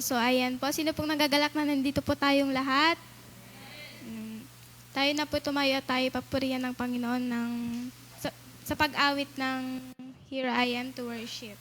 So, ayan po. Sino pong nagagalak na nandito po tayong lahat? Tayo na po tumayo at tayo papurihan ng Panginoon sa pag-awit ng Here I Am to Worship.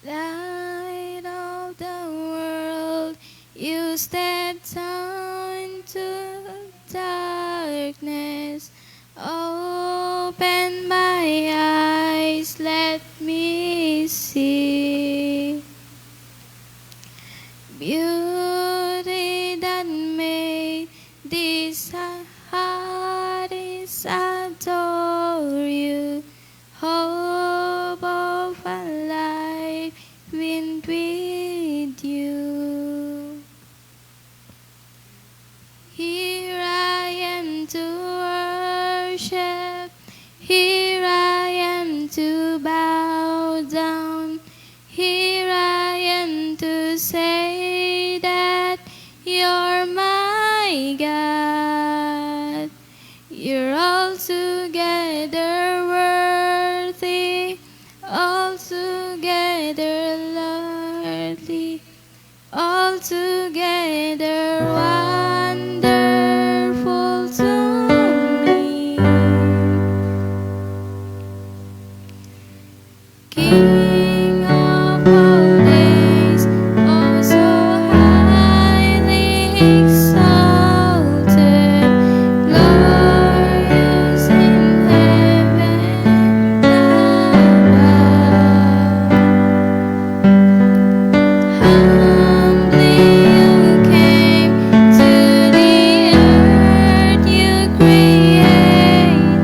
Light of the world, you step down to darkness. Open my eyes, let me see beauty that made this heart is adore you. Hope of a life spent with you. Here I am to worship. Here I am to bow down. Here I am to say that you're my God. You're altogether worthy, altogether lovely, altogether wonderful to me. King of all days, oh so highly exalted, glorious in heaven above. Humbly you came to the earth you created.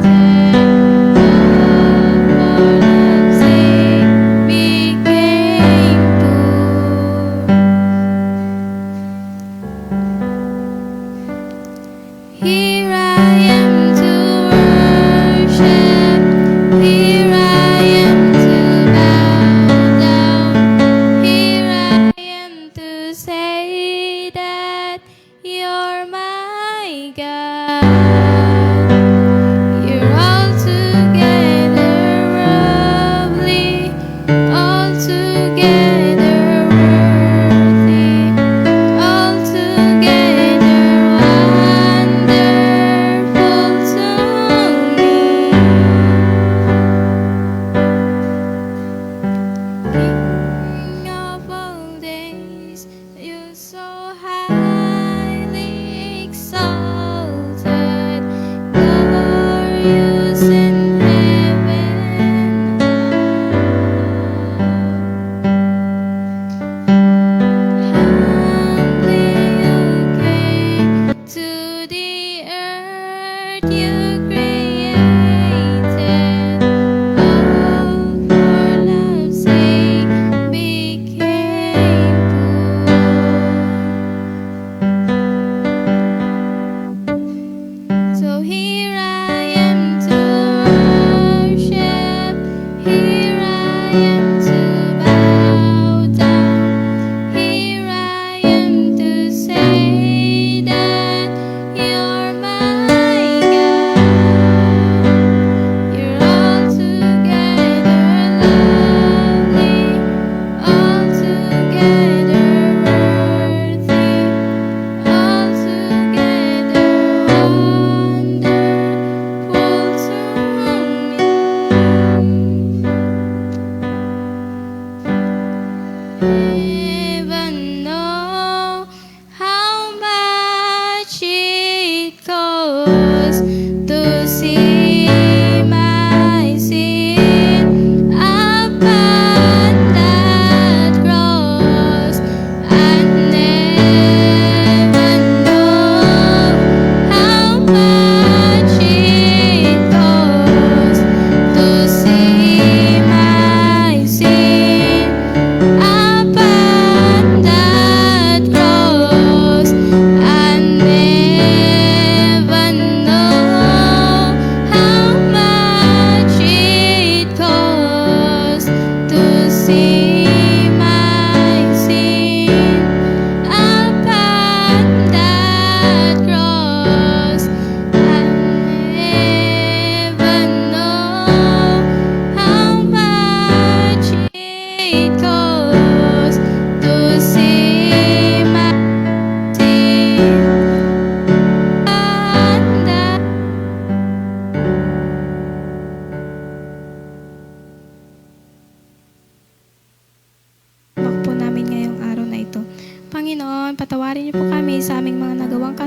For love's sake became poor. Here I am to worship. Here I am to bow down. Here I am to say that you're my God. You're altogether lovely, altogether worthy, altogether wonderful to me. King of all days, you're so highly exalted, glorious in heaven above. Humbly you came to the earth you created. Oh, for love's sake became poor. So here I am to worship. Here I am to bow down. Here I am to say that you're my God.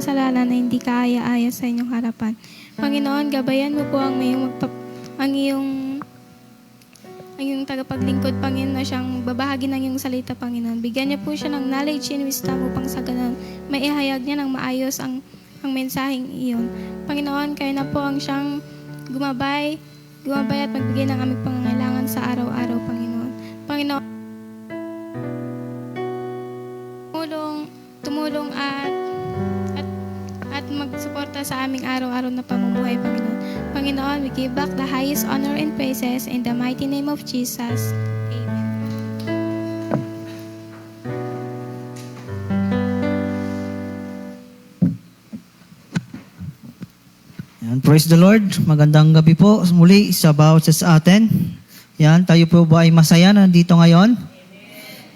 kasalanan na hindi kaaya-aya sa inyong harapan. Panginoon, gabayan mo po ang iyong tagapaglingkod, Panginoon, na siyang babahagi ng iyong salita, Panginoon. Bigyan niyo po siya ng knowledge and wisdom upang sa ganun maihayag niya ng maayos ang mensaheng iyon. Panginoon, kayo na po ang siyang gumabay at magbigay ng aming pangangailangan sa araw-araw, Panginoon. Panginoon, tumulong at magsuporta sa aming araw-araw na pamumuhay, Panginoon. Panginoon, we give back the highest honor and praises in the mighty name of Jesus. Amen. Yan, praise the Lord. Magandang gabi po muli sa bawat isa sa atin. Yan, tayo po ba ay masaya na nandito ngayon?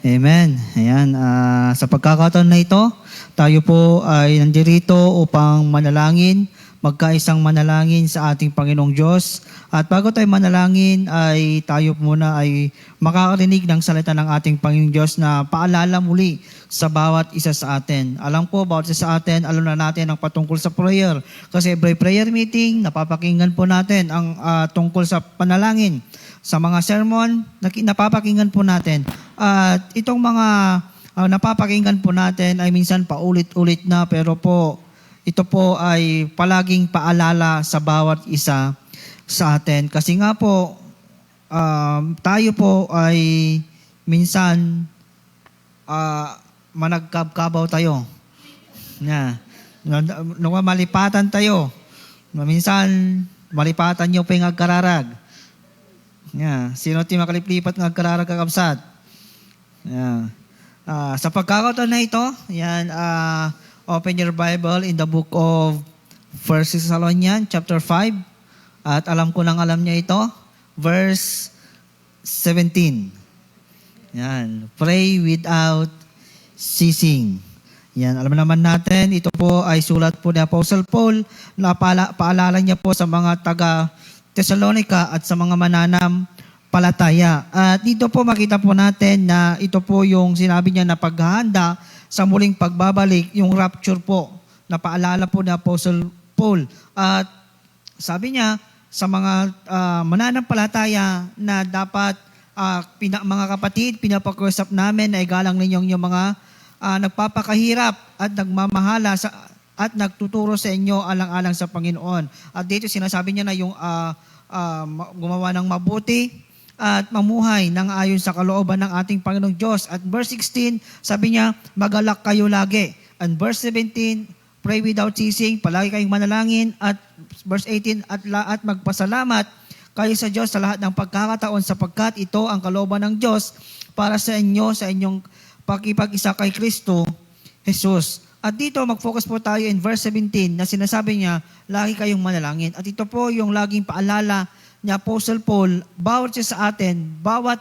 Amen. Ayan, sa pagkakataon na ito, tayo po ay nandirito upang manalangin, magkaisang manalangin sa ating Panginoong Diyos. At bago tayo manalangin, ay tayo muna ay makakarinig ng salita ng ating Panginoong Diyos na paalala muli sa bawat isa sa atin. Alam po, bawat isa sa atin, alam na natin ang patungkol sa prayer. Kasi every prayer meeting, napapakinggan po natin ang tungkol sa panalangin. Sa mga sermon, napapakinggan po natin. At itong mga napapakinggan po natin ay minsan paulit-ulit na, pero po ito po ay palaging paalala sa bawat isa sa atin. Kasi nga po, tayo po ay minsan managkabkabaw tayo. Nung malipatan tayo, minsan malipatan nyo pa yung agkararag. Sino ti makaliplipat ng agkararag kakabsat? Sa pagkakataon na ito, open your Bible in the book of 1 Thessalonians chapter 5. At alam niya ito, verse 17. Pray without ceasing. Alam naman natin, ito po ay sulat po ni Apostle Paul na paalala niya po sa mga taga Thessalonica at sa mga mananampalataya. At dito po makita po natin na ito po yung sinabi niya na paghahanda sa muling pagbabalik, yung rapture po, na paalala po ni Apostle Paul. At sabi niya sa mga mananampalataya na dapat mga kapatid, pinapakiusap namin na igalang ninyong yung mga nagpapakahirap at nagmamahala at nagtuturo sa inyo alang-alang sa Panginoon. At dito sinasabi niya na yung gumawa ng mabuti at mamuhay ng ayon sa kalooban ng ating Panginoong Diyos. At verse 16, sabi niya, magalak kayo lagi. And verse 17, pray without ceasing, palagi kayong manalangin. At verse 18, at magpasalamat kayo sa Diyos sa lahat ng pagkakataon sapagkat ito ang kalooban ng Diyos para sa inyo, sa inyong pakipag-isa kay Kristo Jesus. At dito, mag-focus po tayo in verse 17 na sinasabi niya, lagi kayong manalangin. At ito po yung laging paalala ni Apostle Paul, bawat siya sa atin, bawat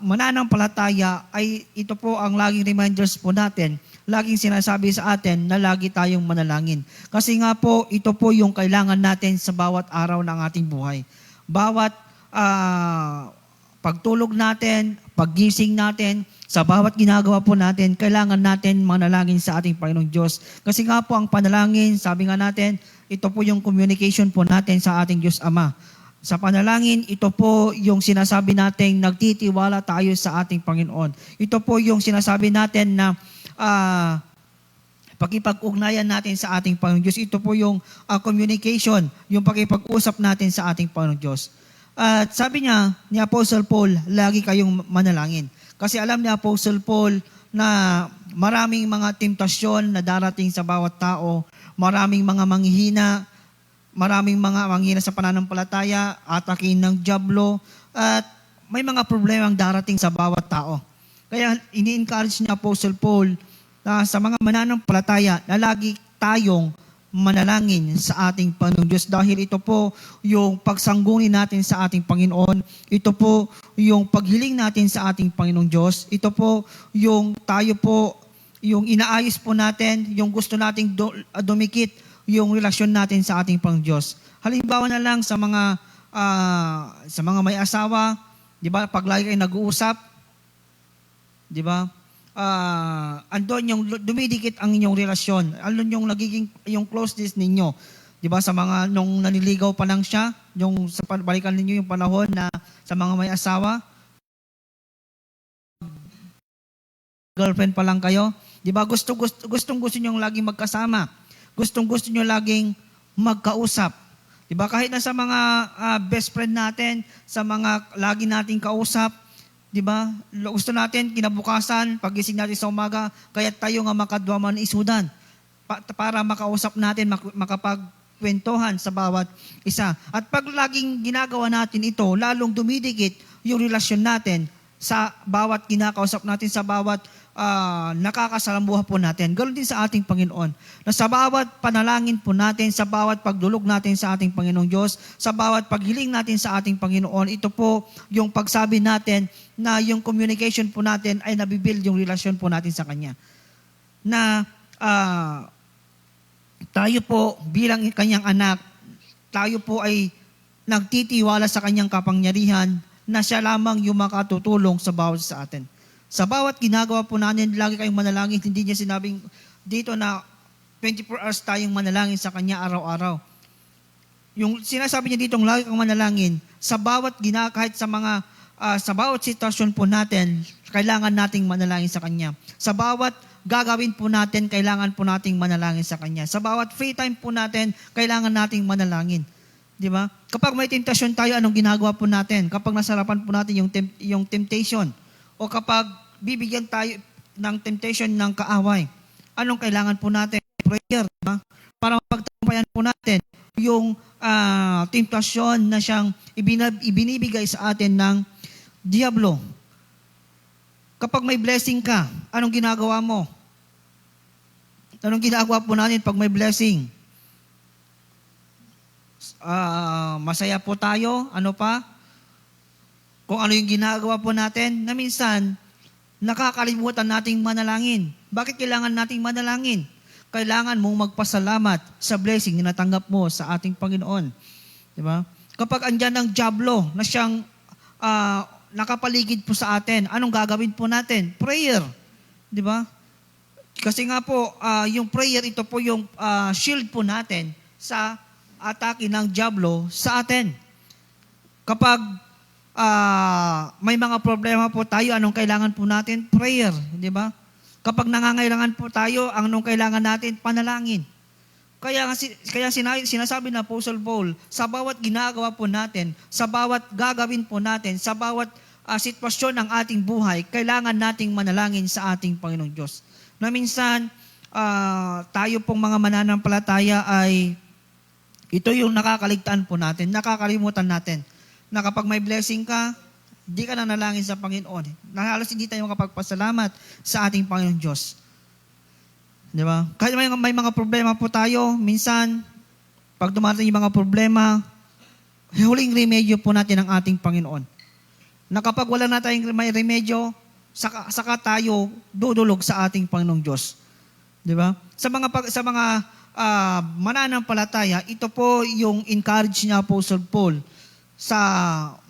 mananampalataya, ay ito po ang laging reminders po natin, laging sinasabi sa atin na lagi tayong manalangin. Kasi nga po, ito po yung kailangan natin sa bawat araw ng ating buhay. Bawat pagtulog natin, paggising natin, sa bawat ginagawa po natin, kailangan natin manalangin sa ating Panginoong Diyos. Kasi nga po ang panalangin, sabi nga natin, ito po yung communication po natin sa ating Diyos Ama. Sa panalangin, ito po yung sinasabi natin, nagtitiwala tayo sa ating Panginoon. Ito po yung sinasabi natin na pakipag-ugnayan natin sa ating Panginoong Diyos. Ito po yung communication, yung pakipag-usap natin sa ating Panginoong Diyos. At sabi niya ni Apostle Paul, lagi kayong manalangin. Kasi alam ni Apostle Paul na maraming mga temptasyon na darating sa bawat tao, maraming mga manghihina, maraming mga manghihina sa pananampalataya, atakin ng dyablo, at may mga problemang darating sa bawat tao. Kaya ini-encourage ni Apostle Paul na sa mga mananampalataya na lagi tayong manalangin sa ating Panginoong Diyos dahil ito po yung pagsangguni natin sa ating Panginoon. Ito po yung paghiling natin sa ating Panginoong Diyos. Ito po yung tayo po, yung inaayos po natin, yung gusto nating dumikit yung relasyon natin sa ating Panginoong Diyos. Halimbawa na lang sa mga may asawa, di ba? Pag lagi kayo nag-uusap, di ba? andon yung dumidikit ang inyong relasyon. Andon yung nagiging yung closeness ninyo. 'Di ba, sa mga nung naniligaw pa lang siya, yung sa balikan ninyo yung panahon na sa mga may asawa, girlfriend pa lang kayo, 'di ba? Gustong gusto niyo laging magkasama. Gusto niyo laging magkausap. 'Di ba? Kahit na sa mga best friend natin, sa mga lagi nating kausap, 'di ba? Gusto natin kinabukasan, pagising natin sa umaga, kaya tayo nga makadwaman isudan para makausap natin, makapagkwentuhan sa bawat isa. At pag laging ginagawa natin ito, lalong dumidikit yung relasyon natin sa bawat kinakausap natin, sa bawat nakakasalambuha po natin. Ganoon din sa ating Panginoon. Na sa bawat panalangin po natin, sa bawat pagdulog natin sa ating Panginoong Diyos, sa bawat paghiling natin sa ating Panginoon, ito po yung pagsabi natin na yung communication po natin ay nabibuild yung relasyon po natin sa Kanya. Na tayo po bilang Kanyang anak, tayo po ay nagtitiwala sa Kanyang kapangyarihan na siya lamang yung makatutulong sa bawat sa atin. Sa bawat ginagawa po natin, lagi kayong manalangin. Hindi niya sinabing dito na 24 hours tayong manalangin sa Kanya araw-araw. Yung sinasabi niya dito, lagi kang manalangin, sa bawat kahit sa mga, sa bawat sitwasyon po natin, kailangan nating manalangin sa Kanya. Sa bawat gagawin po natin, kailangan po nating manalangin sa Kanya. Sa bawat free time po natin, kailangan nating manalangin. Di ba? Kapag may temptasyon tayo, anong ginagawa po natin? Kapag nasarapan po natin yung temptation, o kapag bibigyan tayo ng temptation ng kaaway, anong kailangan po natin? Prayer, diba? Para mapagtagumpayan po natin yung temptasyon na siyang ibinibigay sa atin ng Diablo. Kapag may blessing ka, anong ginagawa mo? Anong ginagawa po natin pag may blessing? Masaya po tayo. Ano pa? Kung ano yung ginagawa po natin, na minsan, nakakalimutan nating manalangin. Bakit kailangan nating manalangin? Kailangan mong magpasalamat sa blessing na natanggap mo sa ating Panginoon. Di ba? Kapag andyan ang Diablo na siyang nakapaligid po sa atin, anong gagawin po natin? Prayer. Di ba? Kasi nga po, yung prayer, ito po yung shield po natin sa atake ng Diablo sa atin. Kapag may mga problema po tayo, anong kailangan po natin? Prayer, di ba? Kapag nangangailangan po tayo, anong kailangan natin? Panalangin. Kaya sinasabi na Apostle Paul, sa bawat ginagawa po natin, sa bawat gagawin po natin, sa bawat sitwasyon ng ating buhay, kailangan nating manalangin sa ating Panginoong Diyos. Na minsan, tayo pong mga mananampalataya ay ito yung nakakaligtaan po natin, nakakalimutan natin na kapag may blessing ka, hindi ka nanalangin sa Panginoon. Halos hindi tayo makapagpasalamat sa ating Panginoon Diyos. Di ba? Kahit may mga problema po tayo, minsan, pag dumating yung mga problema, huling remedyo po natin ang ating Panginoon. Na kapag wala na tayong may remedyo, saka tayo dudulog sa ating Panginoong Diyos. Di ba? Sa mga mananampalataya, ito po yung encourage niya Apostle Paul sa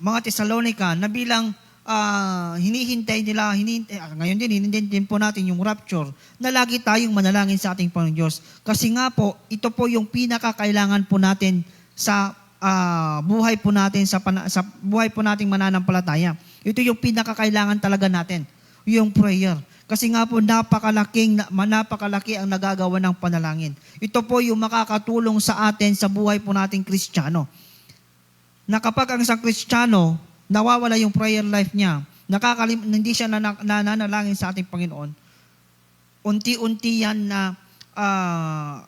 mga Thessalonica na bilang hinihintay nila, ngayon hinihintay din po natin yung rapture, na lagi tayong manalangin sa ating Panginoon Diyos. Kasi nga po, ito po yung pinakakailangan po natin sa buhay po natin, sa buhay po nating mananampalataya. Ito yung pinakakailangan talaga natin, yung prayer. Kasi nga po, napakalaki ang nagagawa ng panalangin. Ito po yung makakatulong sa atin sa buhay po nating Kristiyano. Na kapag ang isang Kristiyano, nawawala yung prayer life niya, hindi siya nananalangin sa ating Panginoon, unti-unti yan na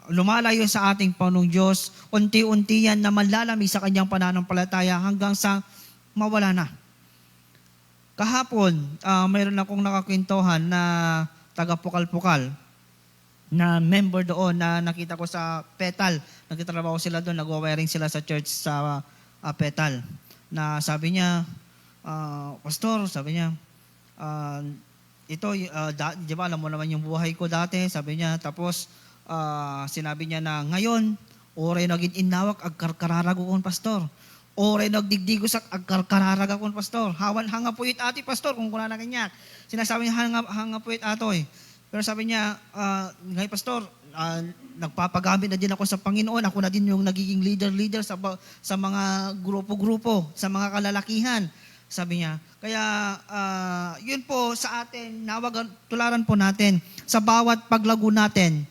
lumalayo sa ating Panginoong Diyos, unti-unti yan na manlalamig sa kanyang pananampalataya hanggang sa mawala na. Kahapon, mayroon akong nakakwentuhan na taga-Pukal-Pukal na member doon na nakita ko sa Petal. Nagtatrabaho sila doon, nag-wiring sila sa church sa Petal. Na sabi niya, Pastor, sabi niya, ito, di ba, alam mo naman yung buhay ko dati, sabi niya, tapos sinabi niya na ngayon, oray naging inawak, agkarkararago kong pastor. Oray nagdigdigo sa agkararaga kon pastor. Hanga po it ati pastor kung kuna na kanya. Sinasabi niya hanga po it atoy. Pero sabi niya, ngay pastor, nagpapagamit na din ako sa Panginoon. Ako na din yung nagiging leader sa mga grupo-grupo, sa mga kalalakihan. Sabi niya. Kaya yun po sa atin, tularan po natin. Sa bawat paglago natin,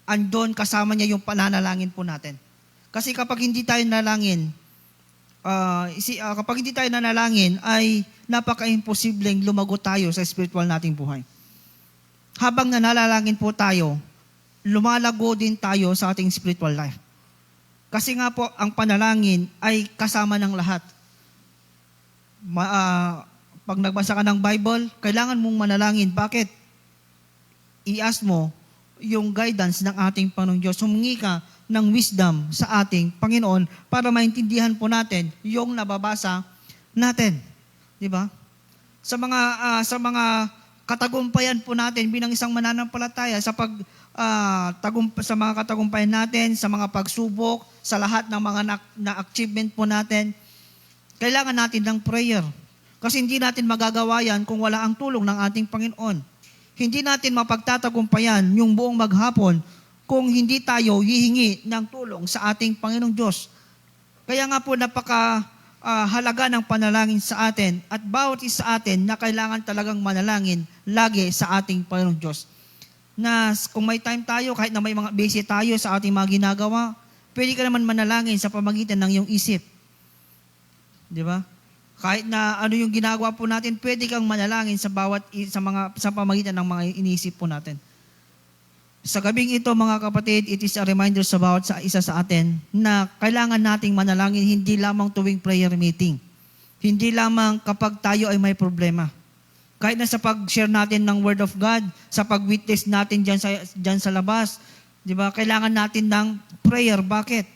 andon kasama niya yung pananalangin po natin. Kasi kapag hindi tayo nanalangin, ay napaka-imposibleng lumago tayo sa spiritual nating buhay. Habang nanalangin po tayo, lumalago din tayo sa ating spiritual life. Kasi nga po, ang panalangin ay kasama ng lahat. Pag nagbasa ka ng Bible, kailangan mong manalangin. Bakit? I-ask mo yung guidance ng ating Panginoon Diyos. Humingi ka ng wisdom sa ating Panginoon para maintindihan po natin yung nababasa natin. Di ba? Sa mga katagumpayan po natin bilang isang mananampalataya sa mga katagumpayan natin, sa mga pagsubok, sa lahat ng mga na-achievement po natin, kailangan natin ng prayer. Kasi hindi natin magagawa yan kung wala ang tulong ng ating Panginoon. Hindi natin mapagtatagumpayan yung buong maghapon kung hindi tayo hihingi ng tulong sa ating Panginoong Diyos. Kaya nga po halaga ng panalangin sa atin at bawat isa sa atin na kailangan talagang manalangin lagi sa ating Panginoong Diyos. Na kung may time tayo, kahit na may mga busy tayo sa ating mga ginagawa, pwede ka naman manalangin sa pamagitan ng iyong isip. Di ba? Kahit na ano yung ginagawa po natin, pwede kang manalangin sa pamagitan ng mga iniisip po natin. Sa gabing ito, mga kapatid, it is a reminder sa bawat isa sa atin na kailangan nating manalangin hindi lamang tuwing prayer meeting. Hindi lamang kapag tayo ay may problema. Kahit na sa pag-share natin ng Word of God, sa pag-witness natin dyan sa labas, di ba? Kailangan natin ng prayer. Bakit?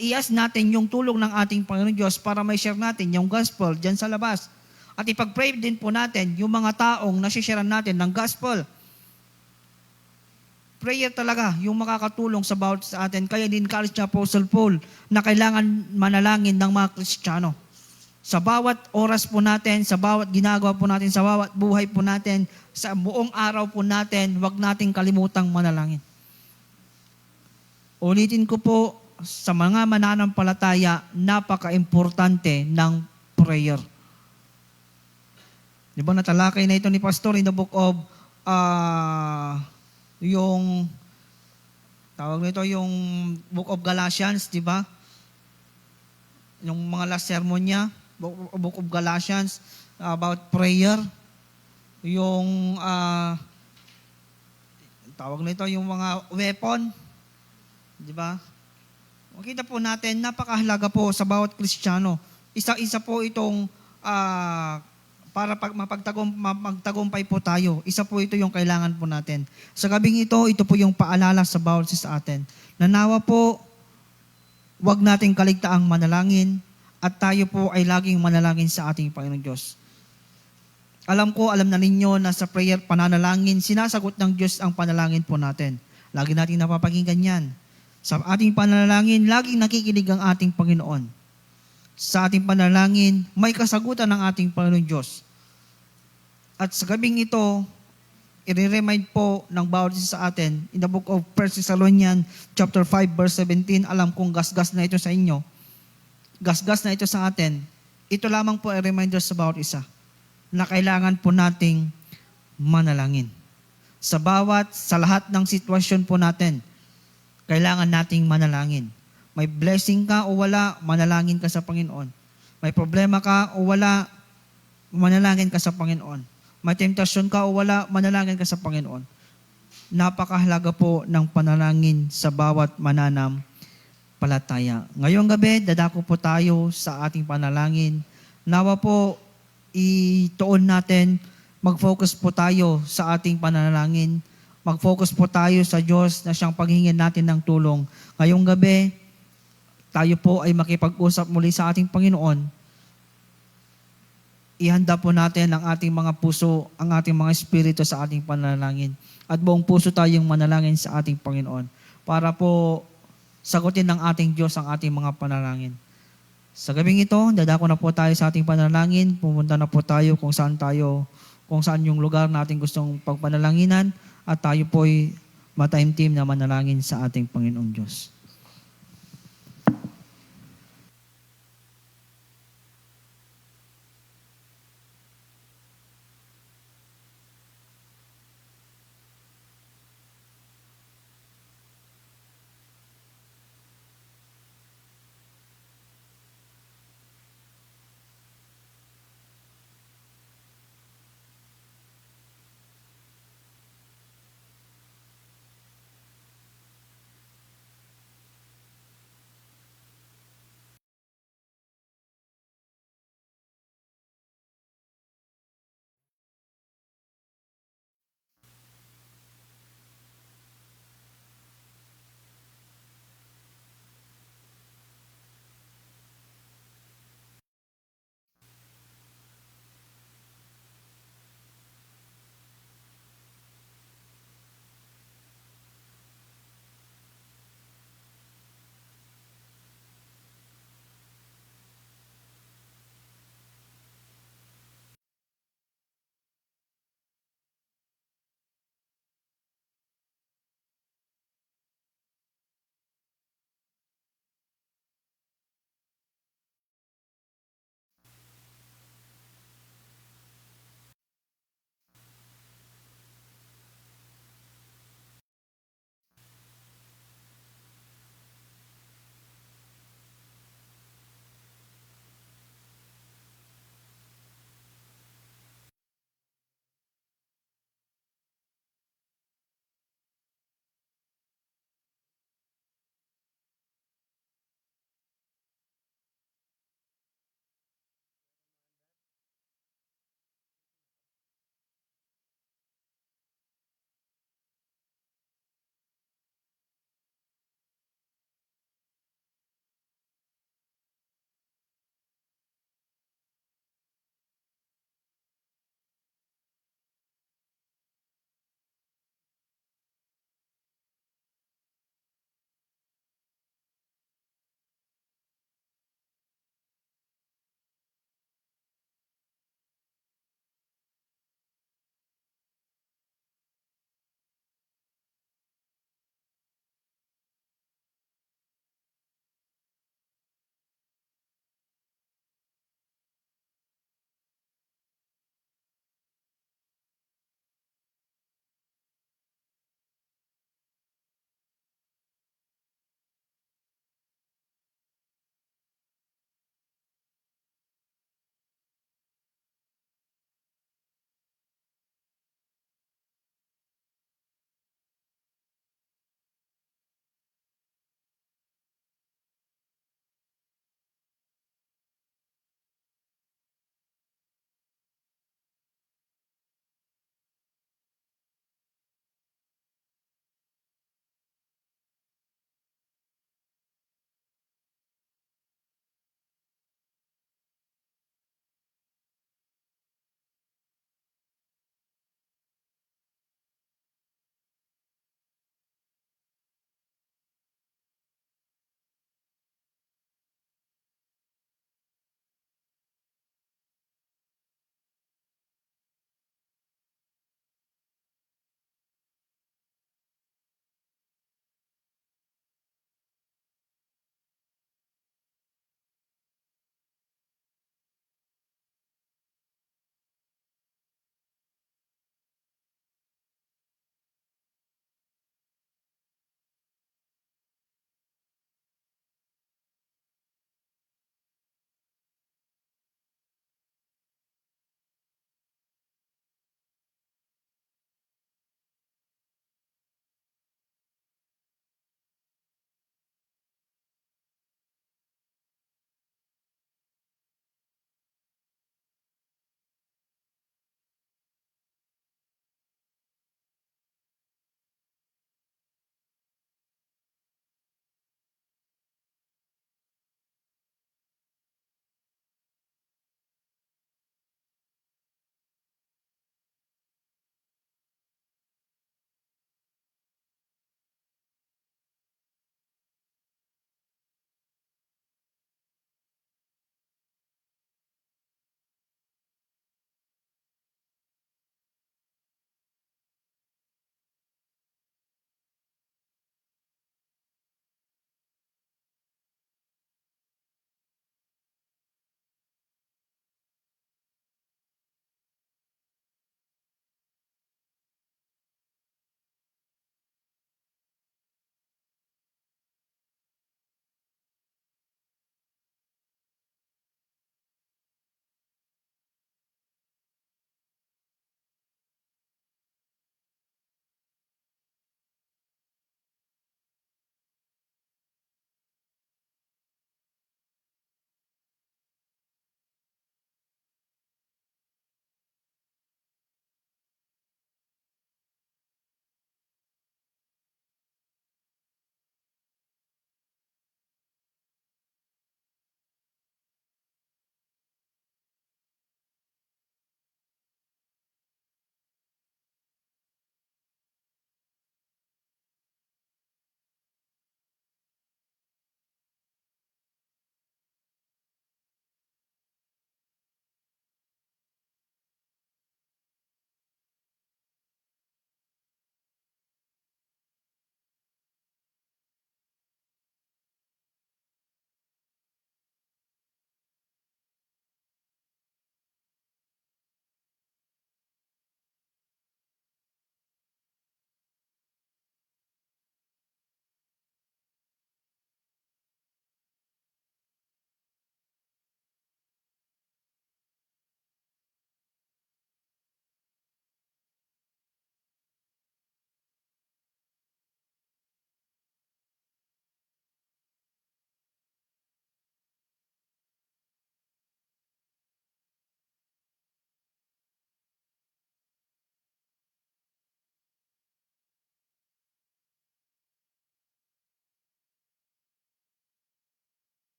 I-ask natin yung tulong ng ating Panginoon Diyos para may share natin yung gospel dyan sa labas. At ipag-pray din po natin yung mga taong nasisharean natin ng gospel. Prayer talaga yung makakatulong sa bawat sa atin. Kaya din-encourage ni Apostle Paul na kailangan manalangin ng mga Kristiyano. Sa bawat oras po natin, sa bawat ginagawa po natin, sa bawat buhay po natin, sa buong araw po natin, huwag nating kalimutang manalangin. Ulitin ko po, sa mga mananampalataya, napaka-importante ng prayer. Di ba natalakay na ito ni Pastor in the book of yung book of Galatians, di ba? Yung mga last sermon niya, book of Galatians, about prayer. Yung yung mga weapon, di ba? Makita po natin, napakahalaga po sa bawat Kristiyano. Isa-isa po itong para magtagumpay po tayo. Isa po ito yung kailangan po natin. Sa gabing ito po yung paalala sa bawat isa sa atin. Nanawa po, wag nating kaligtaang manalangin at tayo po ay laging manalangin sa ating Panginoon Diyos. Alam na ninyo na sa prayer, pananalangin, sinasagot ng Diyos ang panalangin po natin. Lagi nating napapakinggan yan. Sa ating panalangin, laging nakikinig ang ating Panginoon. Sa ating panalangin, may kasagutan ng ating Panginoon Diyos. At sa gabing ito, i-remind po ng bawat isa sa atin, in the book of 1 Thessalonians chapter 5, verse 17, alam kong gasgas na ito sa inyo. Gasgas na ito sa atin. Ito lamang po ay reminder sa bawat isa na kailangan po nating manalangin. Sa lahat ng sitwasyon po natin, kailangan nating manalangin. May blessing ka o wala, manalangin ka sa Panginoon. May problema ka o wala, manalangin ka sa Panginoon. May temptasyon ka o wala, manalangin ka sa Panginoon. Napakahalaga po ng panalangin sa bawat mananampalataya. Ngayong gabi, dadako po tayo sa ating panalangin. Nawa po, ituon natin, mag-focus po tayo sa ating panalangin. Mag-focus po tayo sa Diyos na siyang paghingin natin ng tulong. Ngayong gabi, tayo po ay makipag-usap muli sa ating Panginoon. Ihanda po natin ang ating mga puso, ang ating mga espiritu sa ating panalangin. At buong puso tayong manalangin sa ating Panginoon para po sagutin ng ating Diyos ang ating mga panalangin. Sa gabing ito, dadako na po tayo sa ating panalangin. Pumunta na po tayo kung saan yung lugar natin gustong pagpanalanginan at tayo po'y mataimtim na manalangin sa ating Panginoong Diyos.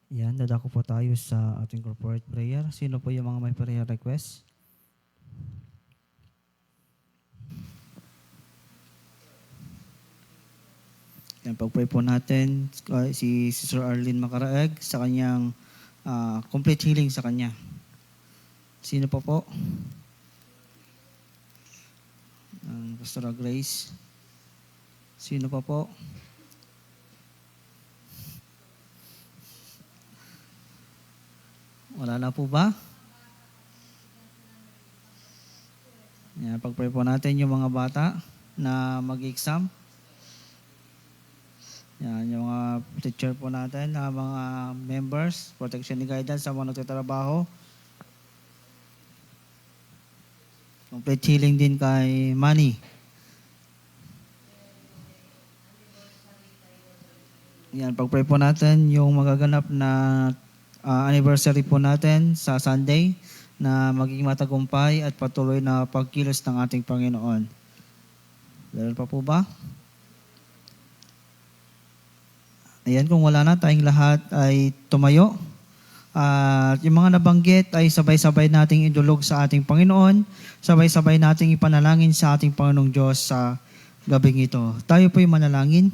Yan, dadako po tayo sa ating corporate prayer. Sino po yung mga may prayer request? Yan, pag-pray po natin si Sister Arlene Macaraeg sa kanyang complete healing sa kanya. Sino pa po? Pastor Grace. Sino pa po? Wala na po ba? Yan, pag-pray po natin yung mga bata na mag-exam. Yan, yung mga teacher po natin, mga members, protection and guidance sa mga nagtatrabaho. Complete healing din kay Manny. Yan, pag-pray po natin yung magaganap na anniversary po natin sa Sunday na maging matagumpay at patuloy na pagkilos ng ating Panginoon. Meron pa po ba? Ayan, kung wala na, tayong lahat ay tumayo. At yung mga nabanggit ay sabay-sabay nating idulog sa ating Panginoon, sabay-sabay nating ipanalangin sa ating Panginoong Diyos sa gabing ito. Tayo po'y manalangin.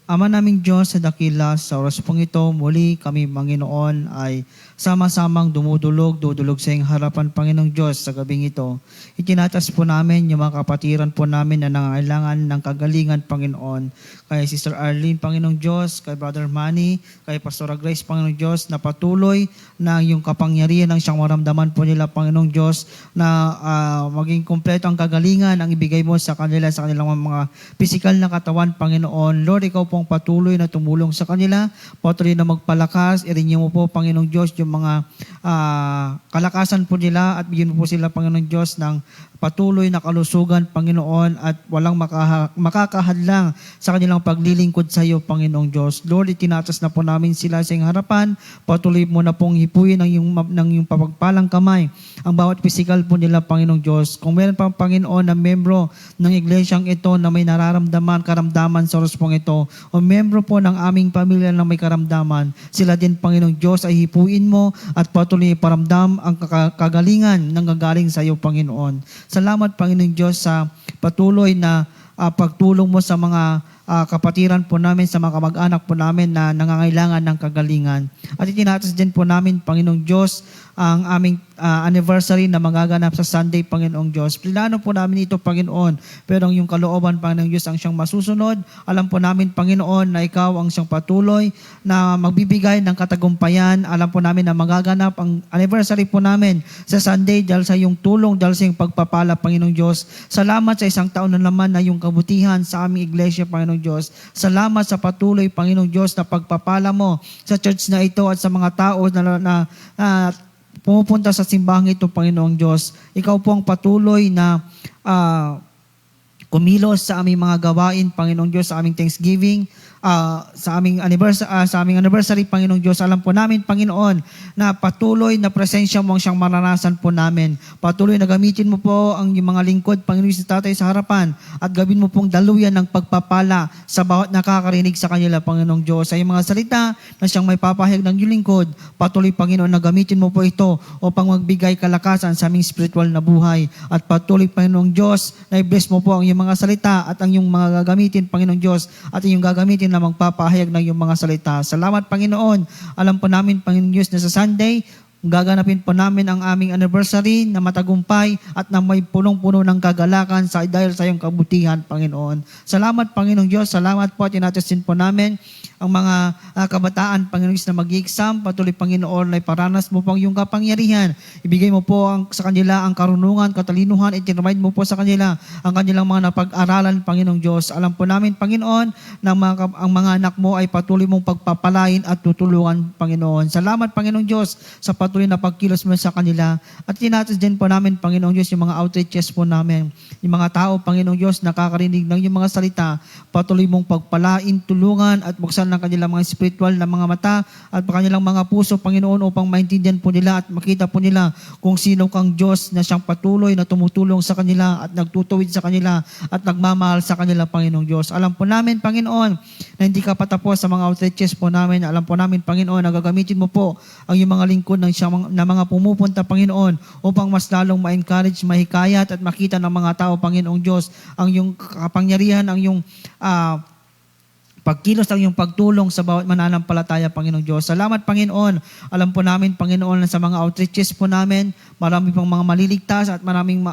Ama naming Diyos sa dakila, sa oras pong ito, muli kami, Panginoon, ay sama-samang dudulog sa iyong harapan, Panginoong Diyos, sa gabing ito. Itinatas po namin yung mga kapatiran po namin na nangangailangan ng kagalingan, Panginoon. Kay Sister Arlene, Panginoong Diyos, kay Brother Manny, kay Pastor Grace, Panginoong Diyos, na patuloy na yung kapangyarihan ng siyang maramdaman po nila, Panginoong Diyos, na maging kompleto ang kagalingan ang ibigay mo sa kanila, sa kanilang mga physical na katawan, Panginoon. Lord, ikaw pong patuloy na tumulong sa kanila, patuloy na magpalakas, irinyo mo po, Panginoong Diyos, yung mga kalakasan po nila at bigyan mo po sila, Panginoong Diyos, ng patuloy na kalusugan, Panginoon, at walang makakahadlang sa kanilang paglilingkod sa iyo, Panginoong Diyos. Lord, itinatas na po namin sila sa iyong harapan. Patuloy mo na pong hipuin ng iyong papagpalang kamay ang bawat physical po nila, Panginoong Diyos. Kung meron pang, Panginoon, na membro ng iglesyang ito na may karamdaman sa oras pong ito, o membro po ng aming pamilya na may karamdaman, sila din, Panginoong Diyos, ay hipuin mo at patuloy iparamdam ang kagalingan ng gagaling sa iyo, Panginoon. Salamat, Panginoong Diyos, sa patuloy na pagtulong mo sa mga kapatiran po namin, sa mga kamag-anak po namin na nangangailangan ng kagalingan. At itinatas din po namin, Panginoong Diyos, ang aming anniversary na magaganap sa Sunday, Panginoong Diyos. Plano po namin ito, Panginoon, pero yung kalooban, Panginoong Diyos, ang siyang masusunod. Alam po namin, Panginoon, na ikaw ang siyang patuloy na magbibigay ng katagumpayan. Alam po namin na magaganap ang anniversary po namin sa Sunday dahil sa iyong tulong, dahil sa iyong pagpapala, Panginoong Diyos. Salamat sa isang taon na naman na yung kabutihan sa aming iglesia, Panginoong Diyos. Salamat sa patuloy, Panginoong Diyos, na pagpapala mo sa church na ito at sa mga tao na pumupunta sa simbahang ito, Panginoong Diyos. Ikaw po ang patuloy na kumilos sa aming mga gawain, Panginoong Diyos, sa aming Thanksgiving, sa aming anniversary, Panginoong Diyos. Alam po namin, Panginoon, na patuloy na presensya mo ang siyang maranasan po namin. Patuloy na gamitin mo po ang mga lingkod, Panginoon, si Tatay sa harapan, at gawin mo pong daluyan ng pagpapala sa bawat nakakarinig sa kanila, Panginoong Diyos. Sa iyong mga salita na siyang may papahayag ng iyong lingkod, patuloy, Panginoon, na gamitin mo po ito upang magbigay kalakasan sa aming spiritual na buhay. At patuloy, Panginoong Diyos, na i-bless mo po ang iyong mga salita at ang iyong mga gagamitin, Panginoong Diyos, at iyong gagamitin na magpapahayag ng iyong mga salita. Salamat, Panginoon. Alam po namin, Panginoon Diyos, na sa Sunday, gaganapin po namin ang aming anniversary na matagumpay at na may punong-puno ng kagalakan dahil sa iyong kabutihan, Panginoon. Salamat, Panginoong Diyos. Salamat po at tinatasin po namin ang mga kabataan, Panginoon, na mag-exam. Patuloy, Panginoon, na iparanas mo po ang iyong kapangyarihan. Ibigay mo po sa kanila ang karunungan, katalinuhan, at tinamid mo po sa kanila ang kanilang mga napag-aralan, Panginoong Diyos. Alam po namin, Panginoon, na ang mga anak mo ay patuloy mong pagpapalain at tutulungan, Panginoon. Salamat, Panginoong Diyos, sa patuloy na pagkilos mo sa kanila. At tinatas din po namin, Panginoong Diyos, yung mga outreaches po namin. Yung mga tao, Panginoong Diyos, nakakarinig ng yung mga salita, patuloy mong pagpalain, tulungan, at buksan buksan ng kanilang mga spiritual na mga mata at kanilang mga puso, Panginoon, upang maintindihan po nila at makita po nila kung sino kang Diyos na siyang patuloy na tumutulong sa kanila at nagtutuwid sa kanila at nagmamahal sa kanila, Panginoong Diyos. Alam po namin, Panginoon, na hindi ka patapos sa mga outreaches po namin. Alam po namin, Panginoon, na gagamitin mo po ang iyong mga lingkod na mga pumupunta, Panginoon, upang mas lalong ma-encourage, mahikayat at makita ng mga tao, Panginoong Diyos, ang iyong kapangyarihan, ang iyong pagkilos ng iyong pagtulong sa bawat mananampalataya, Panginoong Diyos. Salamat, Panginoon. Alam po namin, Panginoon, na sa mga outreaches po namin, marami pang mga maliligtas at maraming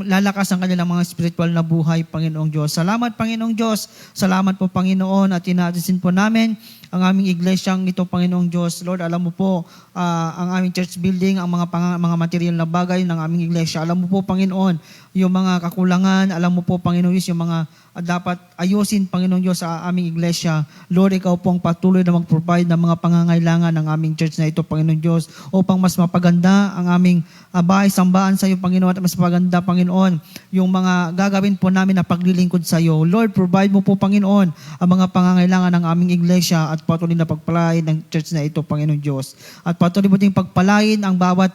lalakas ang kanilang mga spiritual na buhay, Panginoong Diyos. Salamat, Panginoong Diyos. Salamat po, Panginoon, at tinatisin po namin ang aming iglesyang ito, Panginoong Diyos. Lord, alam mo po ang aming church building, ang mga material na bagay ng aming iglesia. Alam mo po, Panginoon, yung mga kakulangan. Alam mo po, Panginoon Diyos, yung mga dapat ayusin, Panginoong Diyos, sa aming iglesia. Lord, ikaw po ang patuloy na mag-provide ng mga pangangailangan ng aming church na ito, Panginoong Diyos, upang mas mapaganda ang aming bahay, sambahan sa iyo, Panginoon, at mas mapaganda, Panginoon, yung mga gagawin po namin na paglilingkod sa iyo. Lord, provide mo po, Panginoon, ang mga pangangailangan ng aming iglesia at patuloy na pagpalain ng church na ito, Panginoong Diyos. At patuloy mo ding pagpalain ang bawat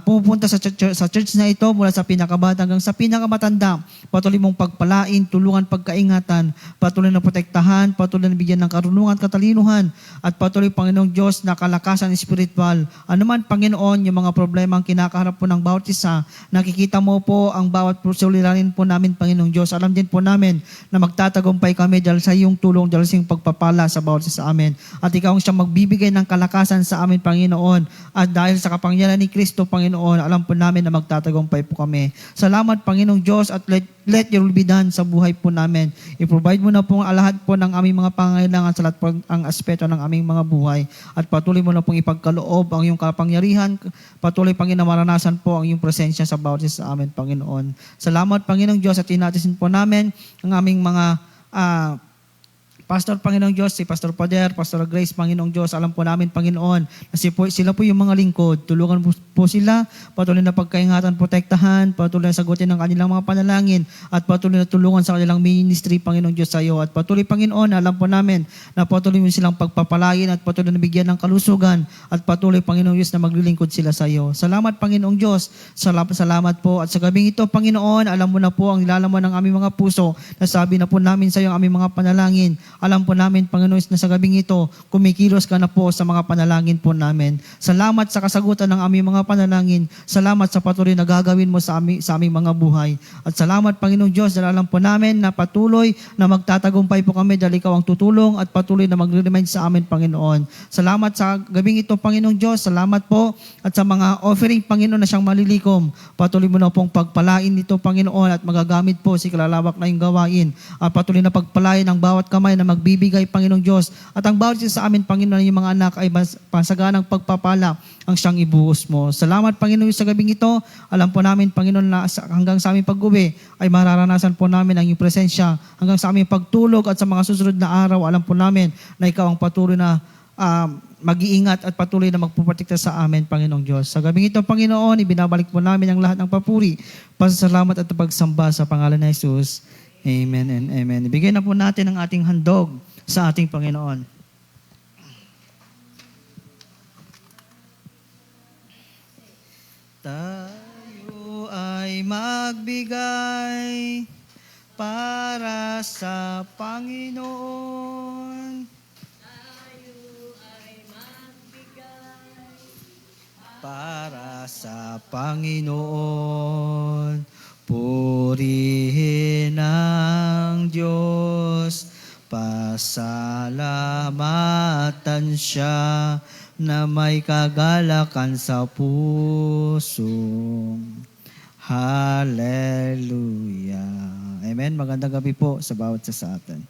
pumupunta sa church na ito mula sa pinakabata hanggang sa pinakamatanda. Patuloy mong pagpalain, tulungan, pagkaingatan, patuloy na protektahan, patuloy na bigyan ng karunungan, katalinuhan, at patuloy, Panginoong Diyos, na kalakasan spiritual. Ano man, Panginoon, yung mga problema ang kinakaharap po ng bawat isa, nakikita mo po ang bawat suliranin po namin, Panginoong Diyos. Alam din po namin na magtatagumpay kami dahil sa iyong tulong, dahil sa iyong pagpapala sa bawat isa sa amin. At ikaw ang siyang magbibigay ng kalakasan sa amin, Panginoon. At dahil sa kapangyarihan ni Kristo, Panginoon, alam po namin na magtatagumpay po kami. Salamat, Panginoong Diyos, at let your will be done sa buhay po namin. I-provide mo na po ang lahat po ng aming mga pangangailangan sa lahat po ang aspeto ng aming mga buhay. At patuloy mo na pong ipagkaloob ang iyong kapangyarihan. Patuloy, Panginoon, maranasan po ang iyong presensya sa bawat isa sa amin, Panginoon. Salamat, Panginoong Diyos, at tinatisin po namin ang aming mga Pastor, Panginoong Diyos, si Pastor Pader, Pastor Grace, Panginoong Diyos, alam po namin, Panginoon, na sila po yung mga lingkod. Tulungan po sila, patuloy na pagkaingatan, protektahan, patuloy na sagutin ang kanilang mga panalangin, at patuloy na tulungan sa kanilang ministry, Panginoong Diyos, sa iyo. At patuloy, Panginoon, alam po namin na patuloy mo silang pagpapalain at patuloy na bigyan ng kalusugan, at patuloy, Panginoong Diyos, na maglilingkod sila sa iyo. Salamat, Panginoong Diyos. Salamat po. At sa gabing ito, Panginoon, alam mo na po ang nilalaman ng aming mga puso. Nasabi na po namin sa iyo ang aming mga panalangin. Alam po namin, Panginoon, na sa gabing ito, kumikilos ka na po sa mga panalangin po namin. Salamat sa kasagutan ng aming mga panalangin. Salamat sa patuloy na gagawin mo sa aming mga buhay. At salamat, Panginoong Diyos, dahil alam po namin na patuloy na magtatagumpay po kami dahil ikaw ang tutulong at patuloy na magre-remind sa amin, Panginoon. Salamat sa gabing ito, Panginoong Diyos. Salamat po at sa mga offering, Panginoon, na siyang malilikom. Patuloy mo na pong pagpalain nito, Panginoon, at magagamit po si kalalawak na yung gawain. At patuloy na pagpalain ang bawat kamay na magbibigay, Panginoong Diyos. At ang bawat isa sa amin, Panginoon, yung mga anak ay pasaganang pagpapala ang siyang ibuhos mo. Salamat, Panginoon, sa gabing ito. Alam po namin, Panginoon, na hanggang sa aming pag-uwi ay mararanasan po namin ang iyong presensya. Hanggang sa aming pagtulog at sa mga susunod na araw, alam po namin na ikaw ang patuloy na mag-iingat at patuloy na magpuprotekta sa amin, Panginoong Diyos. Sa gabing ito, Panginoon, ibinabalik po namin ang lahat ng papuri, pasasalamat at pagsamba sa pangalan ni Jesus. Amen and amen. Ibigay na po natin ang ating handog sa ating Panginoon. Tayo ay magbigay para sa Panginoon. Tayo ay magbigay para sa Panginoon. Purihin ang Diyos, pasalamatan siya na may kagalakan sa puso. Hallelujah. Amen. Magandang gabi po sa bawat isa sa atin.